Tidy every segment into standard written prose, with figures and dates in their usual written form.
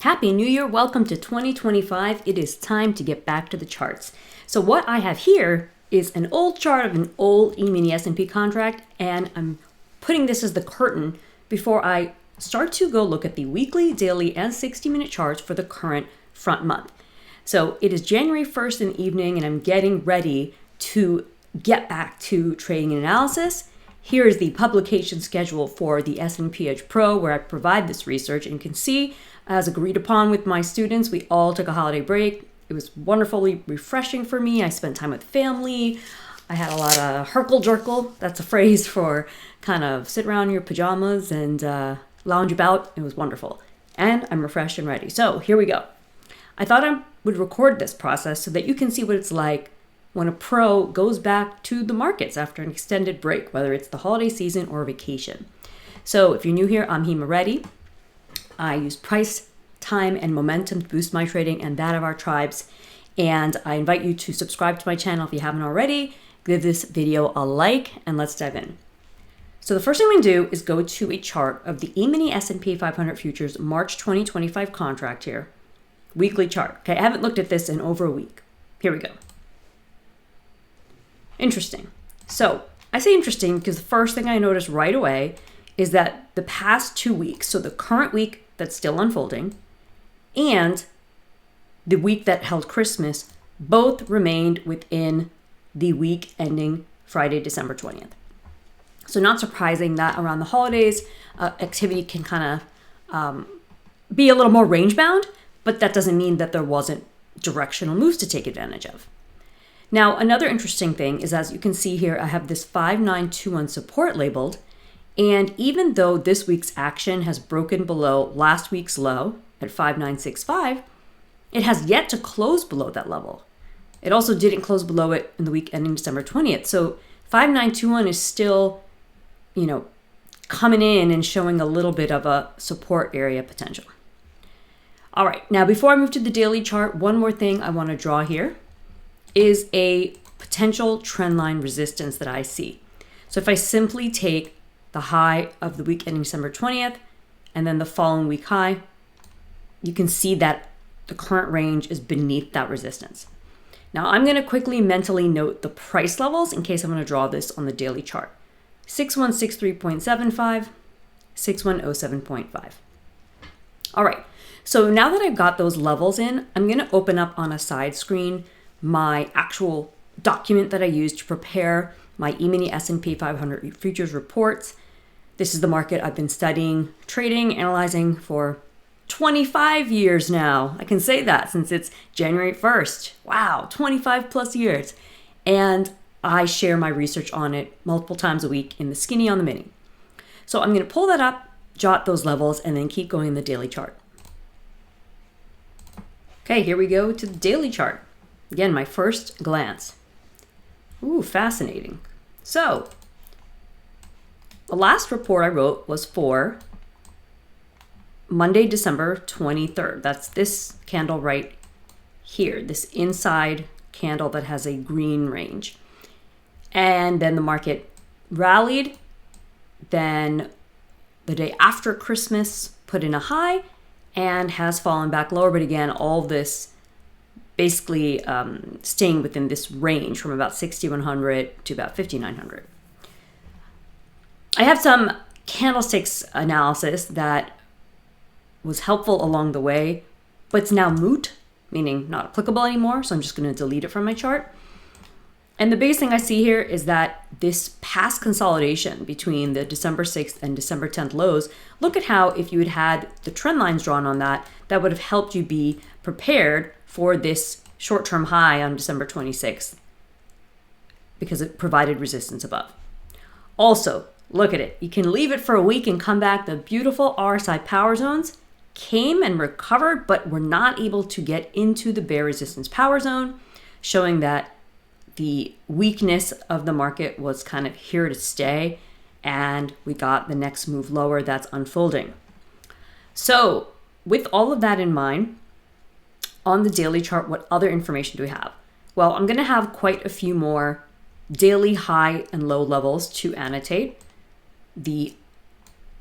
Happy New Year. Welcome to 2025. It is time to get back to the charts. So what I have here is an old chart of an old E-mini S&P contract, and I'm putting this as the curtain before I start to go look at the weekly, daily, and 60-minute charts for the current front month. So it is January 1st in the evening, and I'm getting ready to get back to trading and analysis. Here is the publication schedule for the S&P Edge Pro, where I provide this research, and you can see, as agreed upon with my students, we all took a holiday break. It was wonderfully refreshing for me. I spent time with family. I had a lot of herkle-jerkle. That's a phrase for kind of sit around in your pajamas and lounge about. It was wonderful. And I'm refreshed and ready. So here we go. I thought I would record this process so that you can see what it's like when a pro goes back to the markets after an extended break, whether it's the holiday season or vacation. So if you're new here, I'm Hema Reddy. I use price, time, and momentum to boost my trading and that of our tribes. And I invite you to subscribe to my channel if you haven't already. Give this video a like, and let's dive in. So the first thing we do is go to a chart of the E-mini S&P 500 Futures March 2025 contract here. Weekly chart. Okay, I haven't looked at this in over a week. Here we go. Interesting. So I say interesting because the first thing I noticed right away is that the past 2 weeks, so the current week that's still unfolding and the week that held Christmas, both remained within the week ending Friday, December 20th. So not surprising that around the holidays, activity can kind of be a little more range bound, but that doesn't mean that there wasn't directional moves to take advantage of. Now, another interesting thing is, as you can see here, I have this 5921 support labeled. And even though this week's action has broken below last week's low at 5965, it has yet to close below that level. It also didn't close below it in the week ending December 20th. So 5921 is still, coming in and showing a little bit of a support area potential. All right, now before I move to the daily chart, one more thing I want to draw here is a potential trend line resistance that I see. So if I simply take the high of the week ending December 20th and then the following week high, you can see that the current range is beneath that resistance. Now I'm going to quickly mentally note the price levels in case I'm going to draw this on the daily chart. 6163.75, 6107.5. All right, so now that I've got those levels in, I'm going to open up on a side screen my actual document that I use to prepare my E-mini S&P 500 futures reports. This is the market I've been studying, trading, analyzing for 25 years now. I can say that since it's January 1st. Wow, 25 plus years. And I share my research on it multiple times a week in the skinny on the mini. So I'm going to pull that up, jot those levels, and then keep going in the daily chart. Okay, here we go to the daily chart. Again, my first glance. Ooh, fascinating. So, the last report I wrote was for Monday, December 23rd. That's this candle right here, this inside candle that has a green range. And then the market rallied. Then the day after Christmas put in a high and has fallen back lower. But again, all this basically staying within this range from about 6,100 to about 5,900. I have some candlesticks analysis that was helpful along the way, but it's now moot, meaning not applicable anymore. So I'm just going to delete it from my chart. And the biggest thing I see here is that this past consolidation between the December 6th and December 10th lows, look at how if you had had the trend lines drawn on that, that would have helped you be prepared for this short-term high on December 26th because it provided resistance above. Also, look at it. You can leave it for a week and come back. The beautiful RSI power zones came and recovered, but were not able to get into the bear resistance power zone, showing that the weakness of the market was kind of here to stay, and we got the next move lower that's unfolding. So with all of that in mind, on the daily chart, what other information do we have? Well, I'm going to have quite a few more daily high and low levels to annotate. The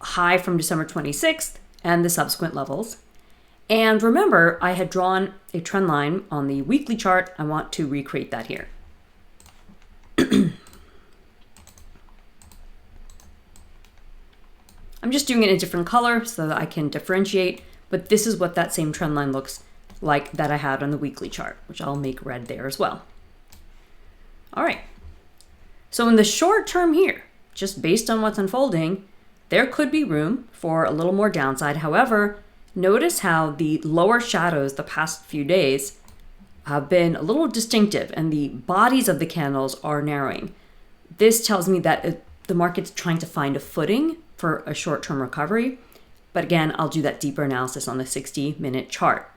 high from December 26th and the subsequent levels. And remember, I had drawn a trend line on the weekly chart. I want to recreate that here. I'm just doing it in a different color so that I can differentiate, but this is what that same trend line looks like that I had on the weekly chart, which I'll make red there as well. All right. So in the short term here, just based on what's unfolding, there could be room for a little more downside. However, notice how the lower shadows the past few days have been a little distinctive and the bodies of the candles are narrowing. This tells me that the market's trying to find a footing for a short-term recovery. But again, I'll do that deeper analysis on the 60-minute chart.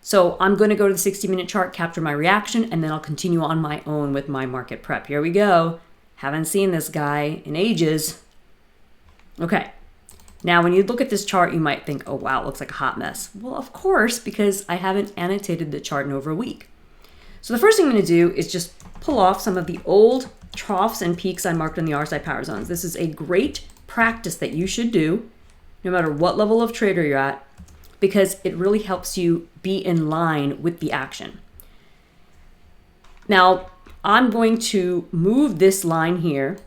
So I'm going to go to the 60-minute chart, capture my reaction, and then I'll continue on my own with my market prep. Here we go. Haven't seen this guy in ages. Okay. Now, when you look at this chart, you might think, oh, wow, it looks like a hot mess. Well, of course, because I haven't annotated the chart in over a week. So the first thing I'm going to do is just pull off some of the old troughs and peaks I marked in the RSI power zones. This is a great practice that you should do no matter what level of trader you're at, because it really helps you be in line with the action. Now, I'm going to move this line here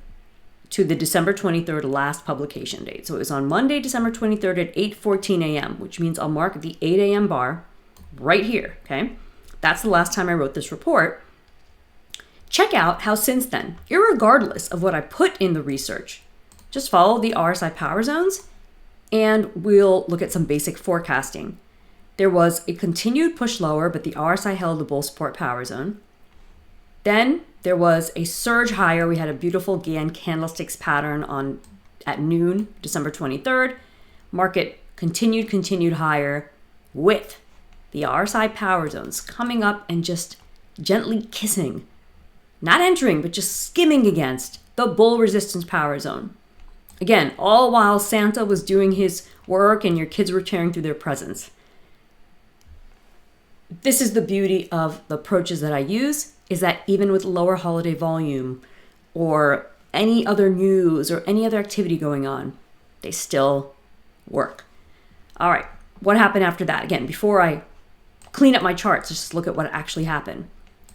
to the December 23rd last publication date. So it was on Monday, December 23rd at 8:14 a.m., which means I'll mark the 8 a.m. bar right here, okay? That's the last time I wrote this report. Check out how since then, irregardless of what I put in the research, just follow the RSI power zones and we'll look at some basic forecasting. There was a continued push lower, but the RSI held the bull support power zone. Then there was a surge higher. We had a beautiful Gann candlesticks pattern at noon, December 23rd. Market continued higher with the RSI power zones coming up and just gently kissing, not entering, but just skimming against the bull resistance power zone. Again, all while Santa was doing his work and your kids were tearing through their presents. This is the beauty of the approaches that I use, is that even with lower holiday volume or any other news or any other activity going on, they still work. All right, what happened after that? Again, before I clean up my charts, just look at what actually happened.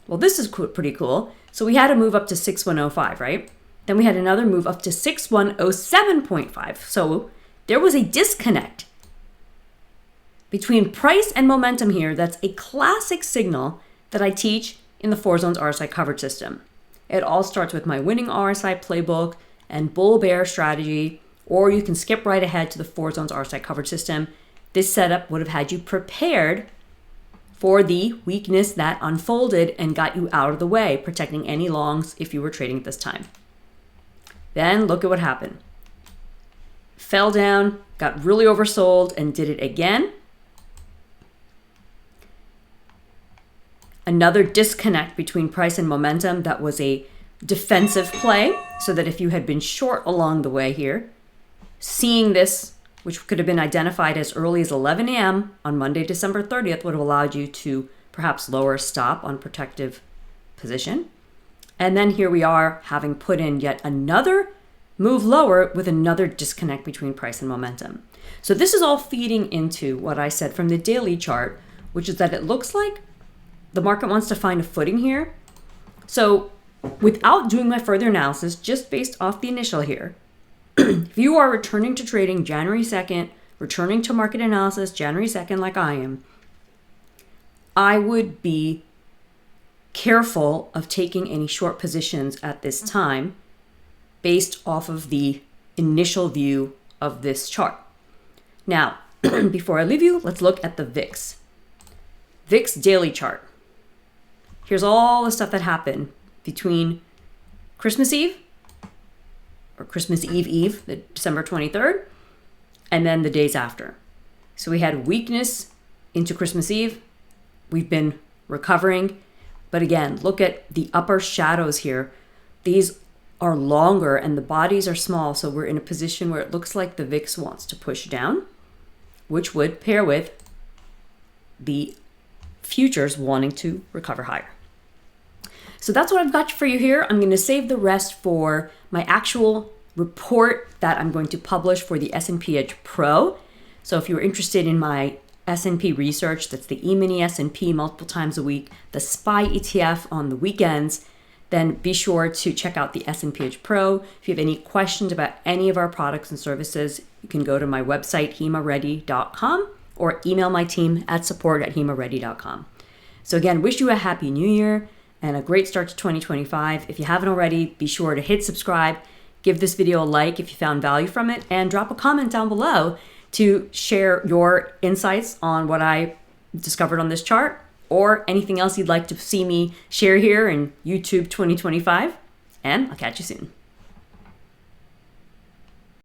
Well, this is pretty cool. So we had a move up to 6105, right? Then we had another move up to 6107.5. So there was a disconnect between price and momentum here. That's a classic signal that I teach in the 4 Zones RSI coverage system. It all starts with my winning RSI playbook and bull bear strategy, or you can skip right ahead to the 4 Zones RSI coverage system. This setup would have had you prepared for the weakness that unfolded and got you out of the way, protecting any longs if you were trading at this time. Then look at what happened. Fell down, got really oversold, and did it again. Another disconnect between price and momentum. That was a defensive play, so that if you had been short along the way here, seeing this, which could have been identified as early as 11 a.m. on Monday, December 30th, would have allowed you to perhaps lower stop on protective position. And then here we are, having put in yet another move lower with another disconnect between price and momentum. So this is all feeding into what I said from the daily chart, which is that it looks like the market wants to find a footing here. So without doing my further analysis, just based off the initial here, if you are returning to trading January 2nd, returning to market analysis January 2nd like I am, I would be careful of taking any short positions at this time based off of the initial view of this chart. Now, before I leave you, let's look at the VIX. VIX daily chart. Here's all the stuff that happened between Christmas Eve, or Christmas Eve, the December 23rd, and then the days after. So we had weakness into Christmas Eve. We've been recovering. But again, look at the upper shadows here. These are longer and the bodies are small. So we're in a position where it looks like the VIX wants to push down, which would pair with the futures wanting to recover higher. So that's what I've got for you here. I'm going to save the rest for my actual report that I'm going to publish for the S&P Edge Pro. So if you're interested in my S&P research, that's the E-mini S&P multiple times a week, the SPY ETF on the weekends, then be sure to check out the S&P Edge Pro. If you have any questions about any of our products and services, you can go to my website, himareddy.com, or email my team at support@himareddy.com. So again, wish you a happy new year and a great start to 2025. If you haven't already, be sure to hit subscribe, give this video a like if you found value from it, and drop a comment down below to share your insights on what I discovered on this chart or anything else you'd like to see me share here in YouTube 2025. And I'll catch you soon.